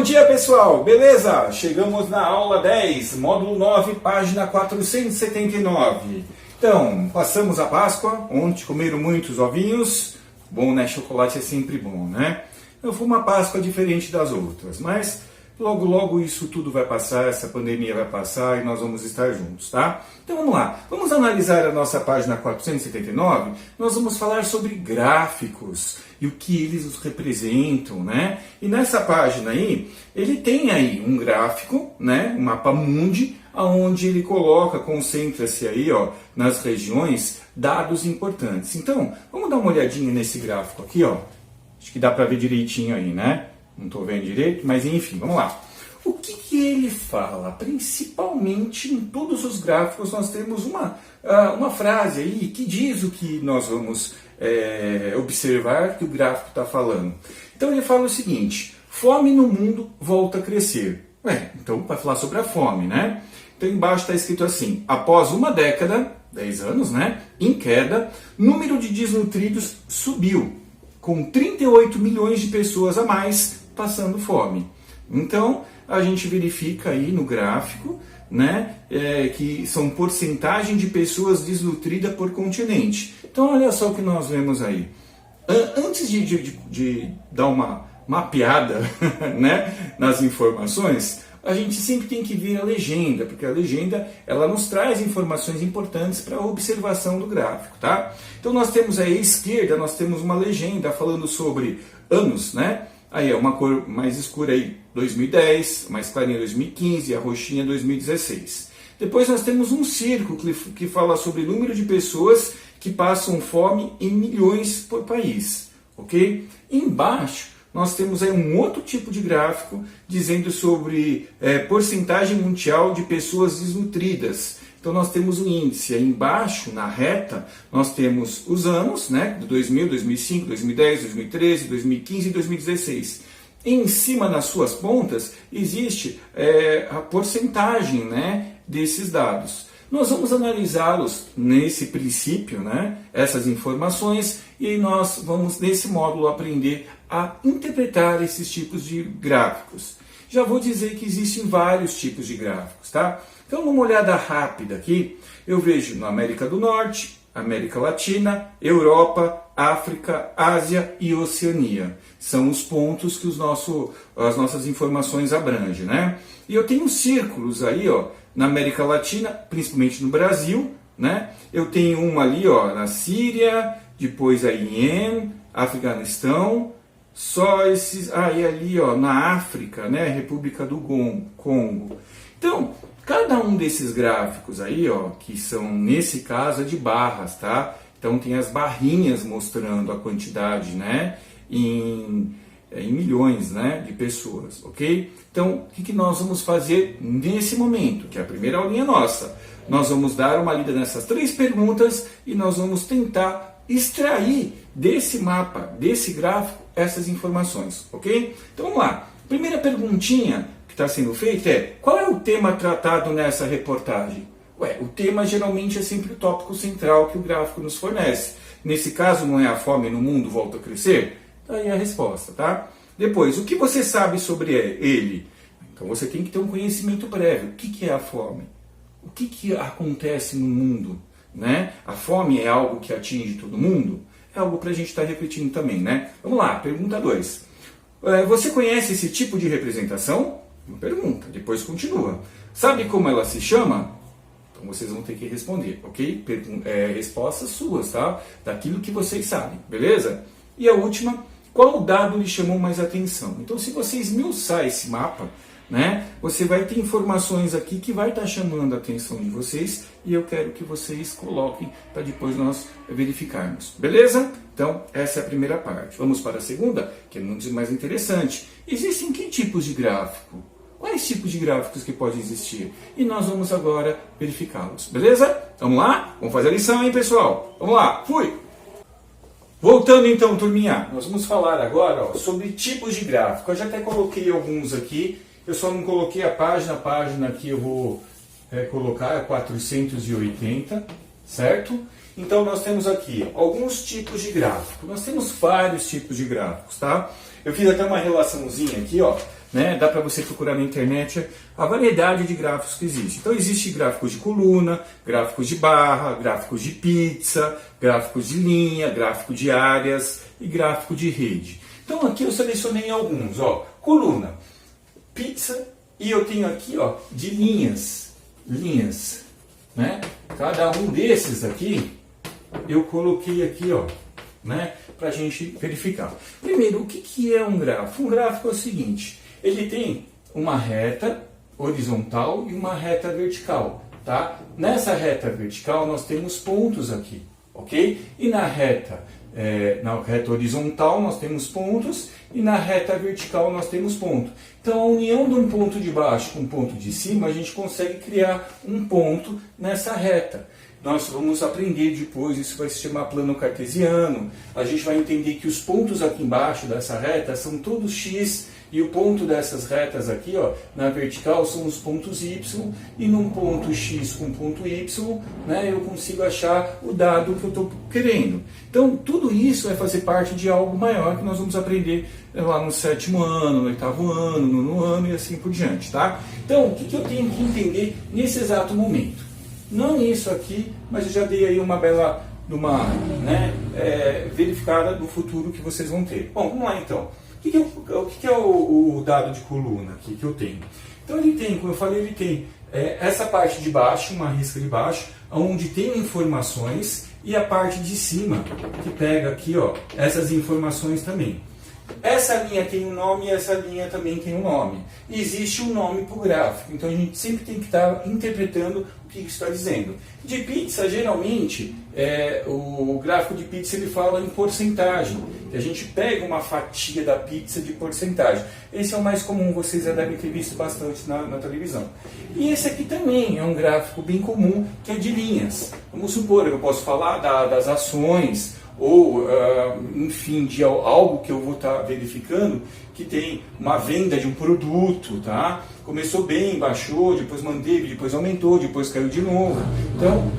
Bom dia, pessoal! Beleza? Chegamos na aula 10, módulo 9, página 479. Então, passamos a Páscoa, ontem comeram muitos ovinhos. Bom, né? Chocolate é sempre bom, né? Então, foi uma Páscoa diferente das outras, mas logo, logo isso tudo vai passar, essa pandemia vai passar e nós vamos estar juntos, tá? Então vamos lá, vamos analisar a nossa página 479, nós vamos falar sobre gráficos e o que eles representam, né? E nessa página aí, ele tem aí um gráfico, né? Um mapa mundi, onde ele coloca, concentra-se aí, ó, nas regiões, dados importantes. Então, vamos dar uma olhadinha nesse gráfico aqui, ó. Acho que dá para ver direitinho aí, né? Não estou vendo direito, mas enfim, vamos lá. O que ele fala? Principalmente em todos os gráficos nós temos uma frase aí que diz o que nós vamos observar que o gráfico está falando. Então ele fala o seguinte: fome no mundo volta a crescer. Então vai falar sobre a fome, né? Então embaixo está escrito assim: após uma década, 10 anos, né, em queda, número de desnutridos subiu, com 38 milhões de pessoas a mais passando fome. Então, a gente verifica aí no gráfico, né, que são porcentagem de pessoas desnutridas por continente. Então, olha só o que nós vemos aí. Antes de dar uma mapeada né, nas informações, a gente sempre tem que ver a legenda, porque a legenda ela nos traz informações importantes para a observação do gráfico, tá? Então nós temos aí à esquerda, nós temos uma legenda falando sobre anos, né? Aí é uma cor mais escura aí, 2010, mais clarinha 2015, a roxinha 2016. Depois nós temos um círculo que fala sobre o número de pessoas que passam fome em milhões por país, ok? Embaixo nós temos aí um outro tipo de gráfico dizendo sobre porcentagem mundial de pessoas desnutridas. Então nós temos um índice aí embaixo, na reta, nós temos os anos, né, de 2000, 2005, 2010, 2013, 2015 e 2016. Em cima, nas suas pontas, existe a porcentagem, né, desses dados. Nós vamos analisá-los nesse princípio, né, essas informações, e nós vamos, nesse módulo, aprender a interpretar esses tipos de gráficos. Já vou dizer que existem vários tipos de gráficos, tá? Então, numa olhada rápida aqui, eu vejo na América do Norte, América Latina, Europa, África, Ásia e Oceania. São os pontos que as nossas informações abrangem, né? E eu tenho círculos aí, ó, na América Latina, principalmente no Brasil, né? Eu tenho uma ali, ó, na Síria, depois aí em Iêmen, Afeganistão, só esses aí ali, ó, na África, né? República do Congo. Então, cada um desses gráficos aí, ó, que são, nesse caso, de barras, tá? Então tem as barrinhas mostrando a quantidade, né, em milhões, né, de pessoas, ok? Então, o que nós vamos fazer nesse momento, que é a primeira aulinha nossa? Nós vamos dar uma lida nessas 3 perguntas e nós vamos tentar extrair desse mapa, desse gráfico, essas informações, ok? Então vamos lá. Primeira perguntinha que está sendo feita é: qual é o tema tratado nessa reportagem? O tema geralmente é sempre o tópico central que o gráfico nos fornece. Nesse caso, não é a fome no mundo volta a crescer? Daí a resposta, tá? Depois, o que você sabe sobre ele? Então você tem que ter um conhecimento prévio. O que é a fome? O que acontece no mundo? Né? A fome é algo que atinge todo mundo? É algo para a gente estar refletindo também, né? Vamos lá, pergunta 2. Você conhece esse tipo de representação? Uma pergunta, depois continua. Sabe como ela se chama? Então vocês vão ter que responder, ok? Respostas suas, tá? Daquilo que vocês sabem, beleza? E a última, qual dado lhe chamou mais atenção? Então, se você esmiuçar esse mapa, né, você vai ter informações aqui que vai estar chamando a atenção de vocês e eu quero que vocês coloquem para depois nós verificarmos, beleza? Então, essa é a primeira parte. Vamos para a segunda, que é muito mais interessante. Existem que tipos de gráfico? Quais tipos de gráficos que podem existir? E nós vamos agora verificá-los, beleza? Vamos lá? Vamos fazer a lição, hein, pessoal? Vamos lá, fui! Voltando então, turminha, nós vamos falar agora, ó, sobre tipos de gráfico. Eu já até coloquei alguns aqui, eu só não coloquei a página aqui eu vou colocar, é 480, certo? Então nós temos aqui alguns tipos de gráfico. Nós temos vários tipos de gráficos, tá? Eu fiz até uma relaçãozinha aqui, ó, né? Dá para você procurar na internet a variedade de gráficos que existe. Então existe gráficos de coluna, gráficos de barra, gráficos de pizza, gráficos de linha, gráfico de áreas e gráfico de rede. Então aqui eu selecionei alguns, ó, coluna, pizza, e eu tenho aqui, ó, de linhas, né? Cada um desses aqui eu coloquei aqui, ó, né, para a gente verificar. Primeiro, o que é um gráfico? Um gráfico é o seguinte, ele tem uma reta horizontal e uma reta vertical, tá? Nessa reta vertical nós temos pontos aqui, ok? E na reta horizontal nós temos pontos e na reta vertical nós temos ponto. Então a união de um ponto de baixo com um ponto de cima, a gente consegue criar um ponto nessa reta. Nós vamos aprender depois, isso vai se chamar plano cartesiano. A gente vai entender que os pontos aqui embaixo dessa reta são todos x, e o ponto dessas retas aqui, ó, na vertical, são os pontos y, e num ponto x com ponto y, né, eu consigo achar o dado que eu estou querendo. Então, tudo isso vai fazer parte de algo maior que nós vamos aprender lá no 7º ano, no 8º ano, no 9º ano e assim por diante, tá? Então, o que eu tenho que entender nesse exato momento? Não isso aqui, mas eu já dei aí uma bela, verificada do futuro que vocês vão ter. Bom, vamos lá então. O que é o dado de coluna aqui que eu tenho? Então ele tem, como eu falei, ele tem essa parte de baixo, uma risca de baixo, onde tem informações, e a parte de cima, que pega aqui, ó, essas informações também. Essa linha tem um nome e essa linha também tem um nome. E existe um nome para o gráfico, então a gente sempre tem que estar interpretando o que isso está dizendo. De pizza, geralmente, o gráfico de pizza ele fala em porcentagem. A gente pega uma fatia da pizza de porcentagem. Esse é o mais comum, vocês já devem ter visto bastante na televisão. E esse aqui também é um gráfico bem comum, que é de linhas. Vamos supor, eu posso falar das ações, ou, enfim, de algo que eu vou estar verificando, que tem uma venda de um produto, tá? Começou bem, baixou, depois manteve, depois aumentou, depois caiu de novo. Então,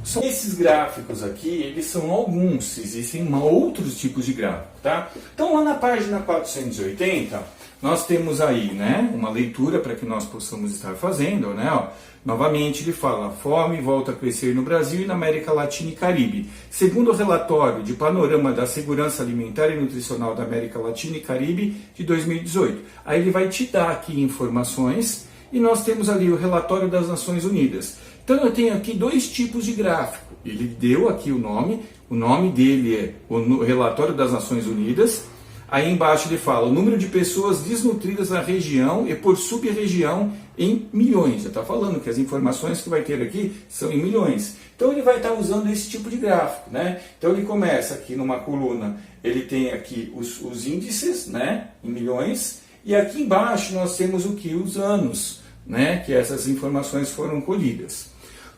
são esses gráficos aqui, eles são alguns, existem outros tipos de gráfico, tá? Então, lá na página 480, nós temos aí, né, uma leitura para que nós possamos estar fazendo, né, ó. Novamente ele fala, a fome volta a crescer no Brasil e na América Latina e Caribe. Segundo o relatório de Panorama da Segurança Alimentar e Nutricional da América Latina e Caribe de 2018. Aí ele vai te dar aqui informações e nós temos ali o relatório das Nações Unidas. Então eu tenho aqui dois tipos de gráfico. Ele deu aqui o nome dele é o relatório das Nações Unidas. Aí embaixo ele fala o número de pessoas desnutridas na região e por sub-região em milhões. Já está falando que as informações que vai ter aqui são em milhões. Então ele vai estar usando esse tipo de gráfico, né? Então ele começa aqui numa coluna, ele tem aqui os índices, né, em milhões, e aqui embaixo nós temos o que? Os anos, né, que essas informações foram colhidas.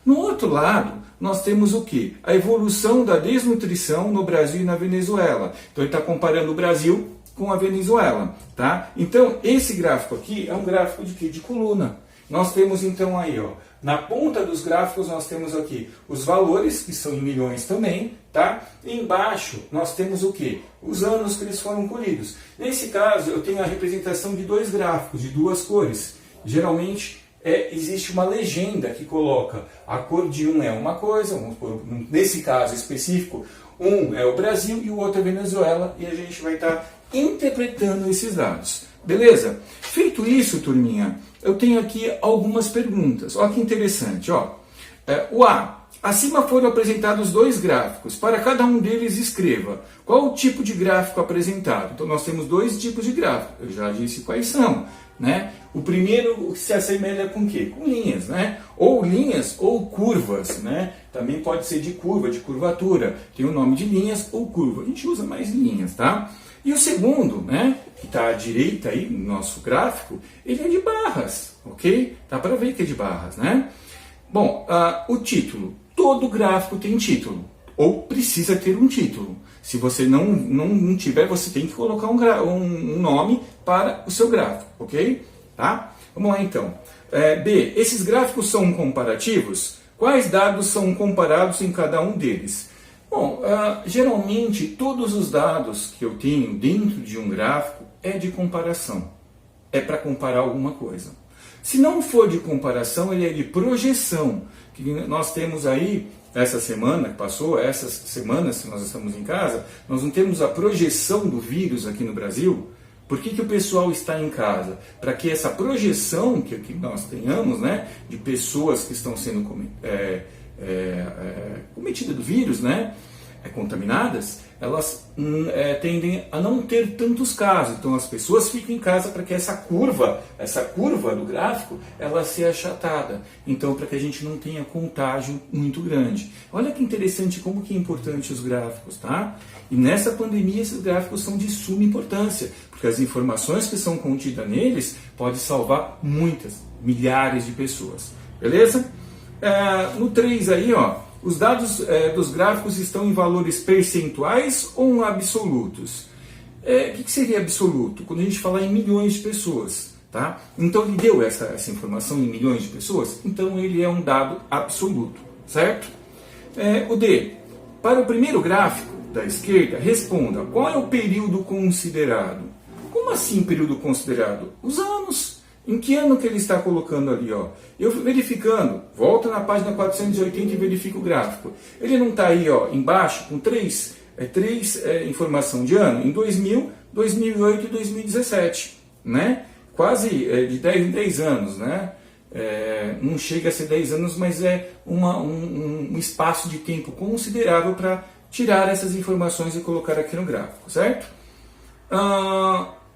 No outro lado, nós temos o que? A evolução da desnutrição no Brasil e na Venezuela. Então ele está comparando o Brasil com a Venezuela, tá? Então esse gráfico aqui é um gráfico de quê? De coluna. Nós temos então aí, ó, na ponta dos gráficos nós temos aqui os valores, que são em milhões também, tá? E embaixo nós temos o que? Os anos que eles foram colhidos. Nesse caso eu tenho a representação de dois gráficos, de duas cores. Geralmente existe uma legenda que coloca a cor de um é uma coisa, nesse caso específico, um é o Brasil e o outro é a Venezuela, e a gente vai estar interpretando esses dados. Beleza? Feito isso, turminha, eu tenho aqui algumas perguntas. Olha que interessante. Ó. O A. Acima foram apresentados dois gráficos. Para cada um deles, escreva qual o tipo de gráfico apresentado. Então, nós temos dois tipos de gráfico. Eu já disse quais são. Né? O primeiro se assemelha com o quê? Com linhas, né? Ou linhas ou curvas, né? Também pode ser de curva, de curvatura. Tem o nome de linhas ou curva. A gente usa mais linhas, tá? E o segundo, né? Que está à direita aí no nosso gráfico, ele é de barras, ok? Dá para ver que é de barras, né? Bom, o título. Todo gráfico tem título, ou precisa ter um título. Se você não tiver, você tem que colocar um nome para o seu gráfico, ok? Tá? Vamos lá então. B. Esses gráficos são comparativos? Quais dados são comparados em cada um deles? Bom, geralmente todos os dados que eu tenho dentro de um gráfico é de comparação, é para comparar alguma coisa. Se não for de comparação, ele é de projeção, que nós temos aí, essa semana que passou, essas semanas que nós estamos em casa, nós não temos a projeção do vírus aqui no Brasil. Por que o pessoal está em casa? Para que essa projeção que nós tenhamos, né, de pessoas que estão sendo cometidas do vírus, né, contaminadas, elas tendem a não ter tantos casos. Então as pessoas ficam em casa para que essa curva do gráfico, ela seja achatada. Então, para que a gente não tenha contágio muito grande. Olha que interessante como que é importante os gráficos, tá? E nessa pandemia esses gráficos são de suma importância, porque as informações que são contidas neles podem salvar muitas, milhares de pessoas. Beleza? No 3 aí, ó, os dados dos gráficos estão em valores percentuais ou absolutos? O que seria absoluto? Quando a gente falar em milhões de pessoas, tá? Então ele deu essa informação em milhões de pessoas, então ele é um dado absoluto, certo? O D. Para o primeiro gráfico da esquerda, responda, qual é o período considerado? Como assim período considerado? Os anos. Em que ano que ele está colocando ali, ó? Eu verificando, volta na página 480 e verifica o gráfico. Ele não está aí, ó, embaixo, com três informação de ano? Em 2000, 2008 e 2017, né? Quase de 10 em 10 anos, né? Não chega a ser 10 anos, mas é um espaço de tempo considerável para tirar essas informações e colocar aqui no gráfico, certo?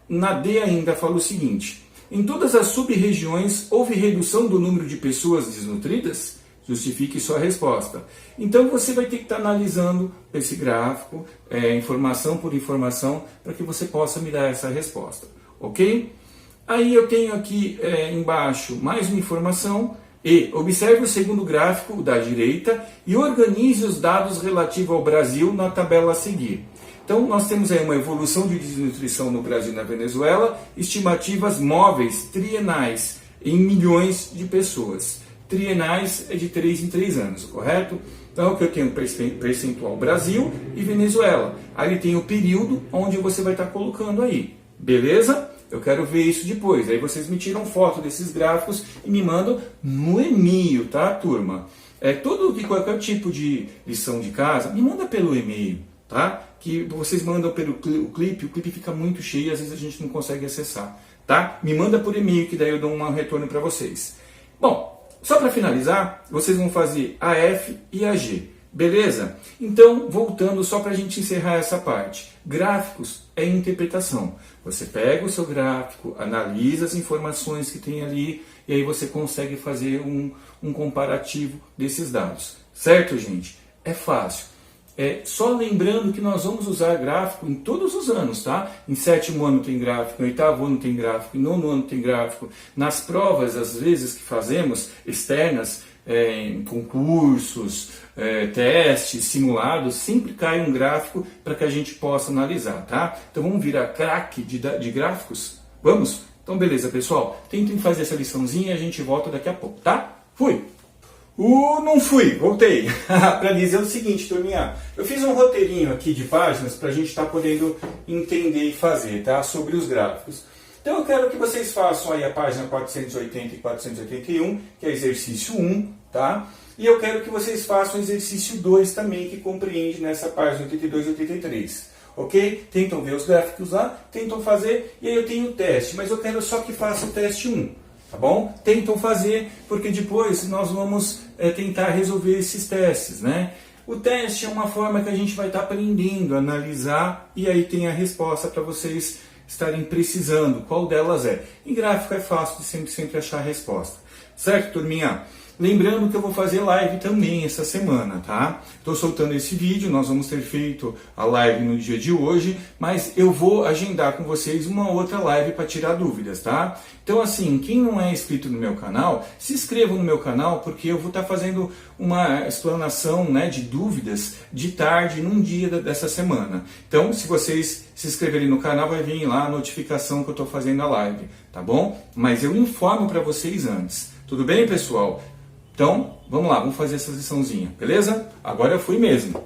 Na D ainda fala o seguinte: em todas as sub-regiões houve redução do número de pessoas desnutridas? Justifique sua resposta. Então você vai ter que estar analisando esse gráfico, informação por informação, para que você possa me dar essa resposta, ok? Aí eu tenho aqui embaixo mais uma informação. E observe o segundo gráfico da direita e organize os dados relativos ao Brasil na tabela a seguir. Então, nós temos aí uma evolução de desnutrição no Brasil e na Venezuela, estimativas móveis trienais em milhões de pessoas. Trienais é de 3 em 3 anos, correto? Então, aqui eu tenho percentual Brasil e Venezuela. Aí tem o período onde você vai estar colocando aí, beleza? Eu quero ver isso depois. Aí vocês me tiram foto desses gráficos e me mandam no e-mail, tá, turma? Qualquer tipo de lição de casa, me manda pelo e-mail, tá? Que vocês mandam pelo clipe, o clipe fica muito cheio e às vezes a gente não consegue acessar, tá? Me manda por e-mail que daí eu dou um retorno para vocês. Bom, só para finalizar, vocês vão fazer a F e a G, beleza? Então, voltando só para a gente encerrar essa parte. Gráficos é interpretação. Você pega o seu gráfico, analisa as informações que tem ali e aí você consegue fazer um comparativo desses dados. Certo, gente? É fácil. Só lembrando que nós vamos usar gráfico em todos os anos, tá? Em 7º ano tem gráfico, em 8º ano tem gráfico, em 9º ano tem gráfico. Nas provas, às vezes, que fazemos, externas, em concursos, testes, simulados, sempre cai um gráfico para que a gente possa analisar, tá? Então vamos virar craque de gráficos? Vamos? Então beleza, pessoal. Tentem fazer essa liçãozinha e a gente volta daqui a pouco, tá? Fui! Não fui, voltei. Para dizer o seguinte, turminha, eu fiz um roteirinho aqui de páginas para a gente estar podendo entender e fazer, tá? Sobre os gráficos. Então eu quero que vocês façam aí a página 480 e 481, que é exercício 1, tá? E eu quero que vocês façam o exercício 2 também, que compreende nessa página 82 e 83. Ok? Tentam ver os gráficos lá, tentam fazer, e aí eu tenho o teste, mas eu quero só que faça o teste 1. Tá bom? Tentam fazer, porque depois nós vamos tentar resolver esses testes, né? O teste é uma forma que a gente vai estar aprendendo a analisar e aí tem a resposta para vocês estarem precisando qual delas é. Em gráfico é fácil de sempre achar a resposta. Certo, turminha? Lembrando que eu vou fazer live também essa semana, tá? Estou soltando esse vídeo, nós vamos ter feito a live no dia de hoje, mas eu vou agendar com vocês uma outra live para tirar dúvidas, tá? Então assim, quem não é inscrito no meu canal, se inscreva no meu canal, porque eu vou estar fazendo uma explanação, né, de dúvidas de tarde, num dia dessa semana. Então, se vocês se inscreverem no canal, vai vir lá a notificação que eu estou fazendo a live, tá bom? Mas eu informo para vocês antes. Tudo bem, pessoal? Então, vamos lá, vamos fazer essa liçãozinha, beleza? Agora eu fui mesmo.